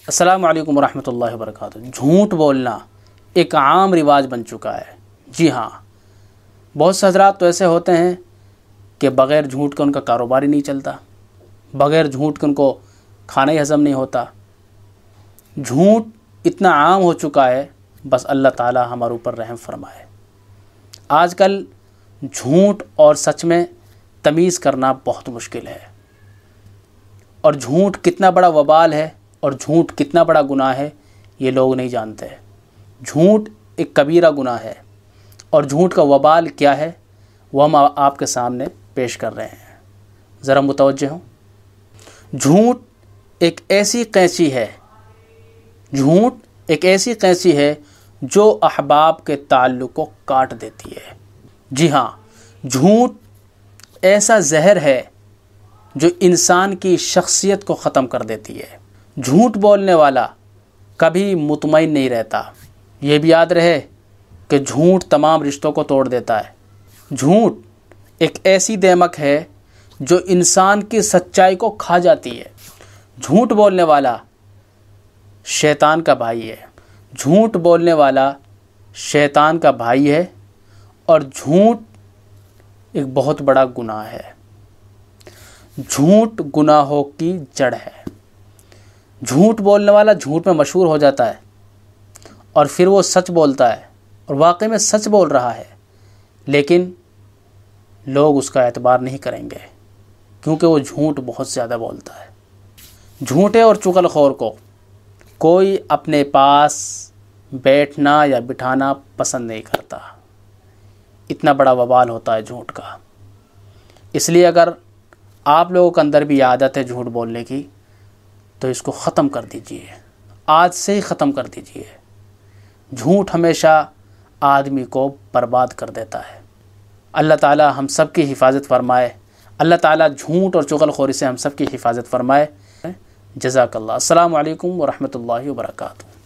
السلام علیکم ورحمۃ اللہ وبرکاتہ۔ جھوٹ بولنا ایک عام رواج بن چکا ہے۔ جی ہاں، بہت سے حضرات تو ایسے ہوتے ہیں کہ بغیر جھوٹ کے ان کا کاروبار ہی نہیں چلتا، بغیر جھوٹ کے ان کو کھانا ہی ہضم نہیں ہوتا۔ جھوٹ اتنا عام ہو چکا ہے، بس اللہ تعالی ہمارے اوپر رحم فرمائے۔ آج کل جھوٹ اور سچ میں تمیز کرنا بہت مشکل ہے، اور جھوٹ کتنا بڑا وبال ہے اور جھوٹ کتنا بڑا گناہ ہے یہ لوگ نہیں جانتے۔ جھوٹ ایک کبیرہ گناہ ہے، اور جھوٹ کا وبال کیا ہے وہ ہم آپ کے سامنے پیش کر رہے ہیں، ذرا متوجہ ہوں۔ جھوٹ ایک ایسی قینچی ہے، جھوٹ ایک ایسی قینچی ہے جو احباب کے تعلق کو کاٹ دیتی ہے۔ جی ہاں، جھوٹ ایسا زہر ہے جو انسان کی شخصیت کو ختم کر دیتی ہے۔ جھوٹ بولنے والا کبھی مطمئن نہیں رہتا۔ یہ بھی یاد رہے کہ جھوٹ تمام رشتوں کو توڑ دیتا ہے۔ جھوٹ ایک ایسی دیمک ہے جو انسان کی سچائی کو کھا جاتی ہے۔ جھوٹ بولنے والا شیطان کا بھائی ہے، جھوٹ بولنے والا شیطان کا بھائی ہے، اور جھوٹ ایک بہت بڑا گناہ ہے۔ جھوٹ گناہوں کی جڑ ہے۔ جھوٹ بولنے والا جھوٹ میں مشہور ہو جاتا ہے، اور پھر وہ سچ بولتا ہے اور واقعی میں سچ بول رہا ہے، لیکن لوگ اس کا اعتبار نہیں کریں گے کیونکہ وہ جھوٹ بہت زیادہ بولتا ہے۔ جھوٹے اور چغل خور کو کوئی اپنے پاس بیٹھنا یا بٹھانا پسند نہیں کرتا۔ اتنا بڑا وبال ہوتا ہے جھوٹ کا۔ اس لیے اگر آپ لوگوں کے اندر بھی عادت ہے جھوٹ بولنے کی تو اس کو ختم کر دیجئے، آج سے ہی ختم کر دیجئے۔ جھوٹ ہمیشہ آدمی کو برباد کر دیتا ہے۔ اللہ تعالی ہم سب کی حفاظت فرمائے۔ اللہ تعالی جھوٹ اور چغل خوری سے ہم سب کی حفاظت فرمائے۔ جزاک اللہ۔ السلام علیکم ورحمۃ اللہ وبرکاتہ۔